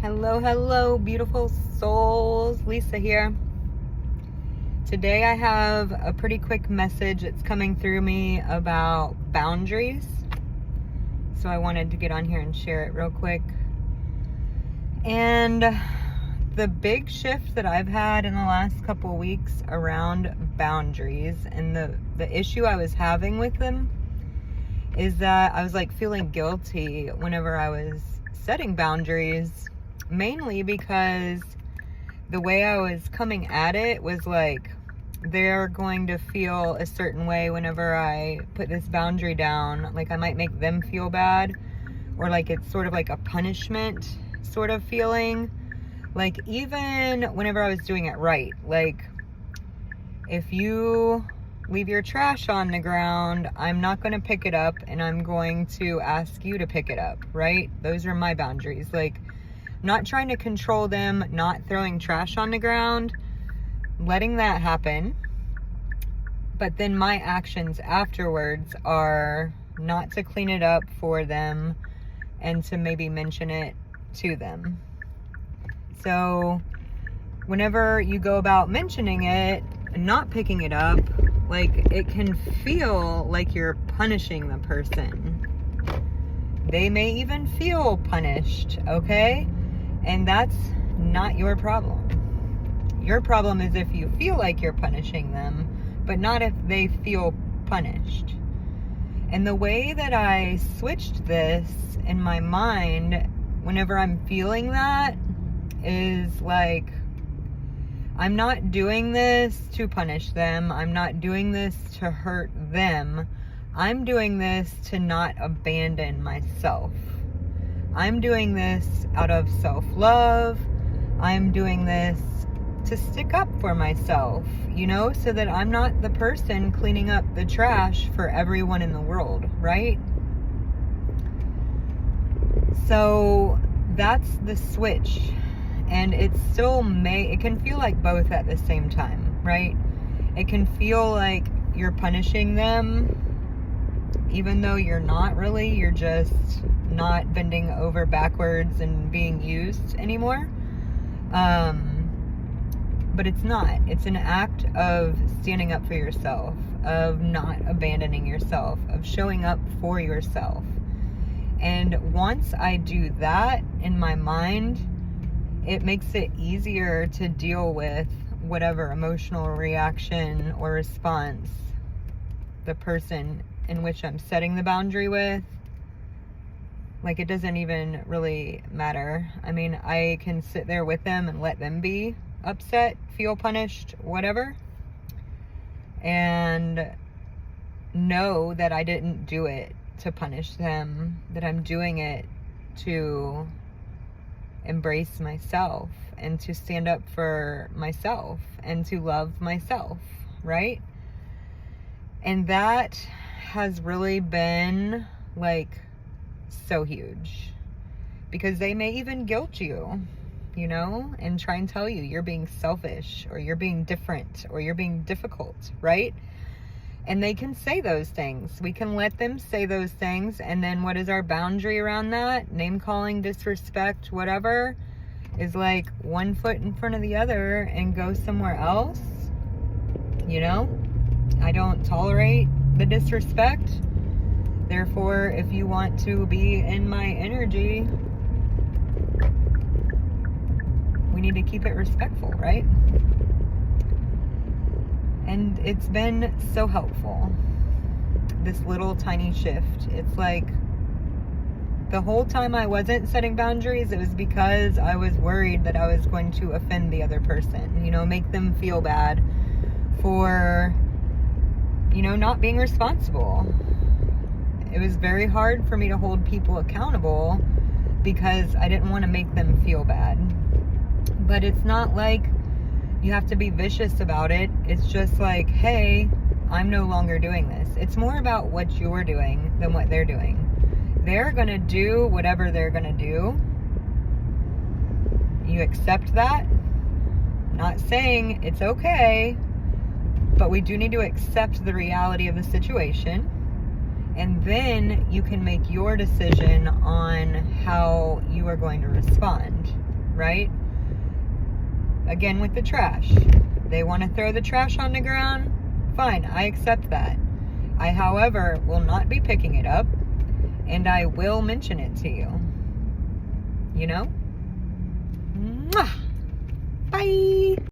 Hello, hello, beautiful souls. Lisa here. Today I have a pretty quick message that's coming through me about boundaries. So I wanted to get on here and share it real quick. And the big shift that I've had in the last couple weeks around boundaries and the issue I was having with them is that I was like feeling guilty whenever I was setting boundaries. Mainly because the way I was coming at it was like they're going to feel a certain way whenever I put this boundary down. Like I might make them feel bad, or like it's sort of like a punishment sort of feeling. Like even whenever I was doing it right, like if you leave your trash on the ground, I'm not going to pick it up and I'm going to ask you to pick it up, right? Those are my boundaries. Like not trying to control them, not throwing trash on the ground, letting that happen. But then my actions afterwards are not to clean it up for them and to maybe mention it to them. So whenever you go about mentioning it and not picking it up, like it can feel like you're punishing the person. They may even feel punished, okay? And that's not your problem. Your problem is if you feel like you're punishing them, but not if they feel punished. And the way that I switched this in my mind, whenever I'm feeling that, is like, I'm not doing this to punish them. I'm not doing this to hurt them. I'm doing this to not abandon myself. I'm doing this out of self-love. I'm doing this to stick up for myself, so that I'm not the person cleaning up the trash for everyone in the world, right? So that's the switch. And it can feel like both at the same time, right? It can feel like you're punishing them, even though you're not really, you're just not bending over backwards and being used anymore. But it's not. It's an act of standing up for yourself, of not abandoning yourself, of showing up for yourself. And once I do that in my mind, it makes it easier to deal with whatever emotional reaction or response the person in which I'm setting the boundary with. Like, it doesn't even really matter. I mean, I can sit there with them and let them be upset, feel punished, whatever, and know that I didn't do it to punish them, that I'm doing it to embrace myself and to stand up for myself and to love myself, right? And that has really been like so huge, because they may even guilt you, and try and tell you you're being selfish or you're being different or you're being difficult, right? And they can say those things. We can let them say those things. And then what is our boundary around that? Name calling, disrespect, whatever, is like one foot in front of the other and go somewhere else. I don't tolerate the disrespect. Therefore, if you want to be in my energy, we need to keep it respectful, right? And it's been so helpful, this little tiny shift. It's like the whole time I wasn't setting boundaries, it was because I was worried that I was going to offend the other person, make them feel bad for, not being responsible. It was very hard for me to hold people accountable because I didn't want to make them feel bad. But it's not like you have to be vicious about it. It's just like, hey, I'm no longer doing this. It's more about what you're doing than what they're doing. They're going to do whatever they're going to do. You accept that. Not saying it's okay, but we do need to accept the reality of the situation. And then you can make your decision on how you are going to respond. right? Again, with the trash. They want to throw the trash on the ground. Fine, I accept that. I, however, will not be picking it up, and I will mention it to you. You know? Mwah! Bye!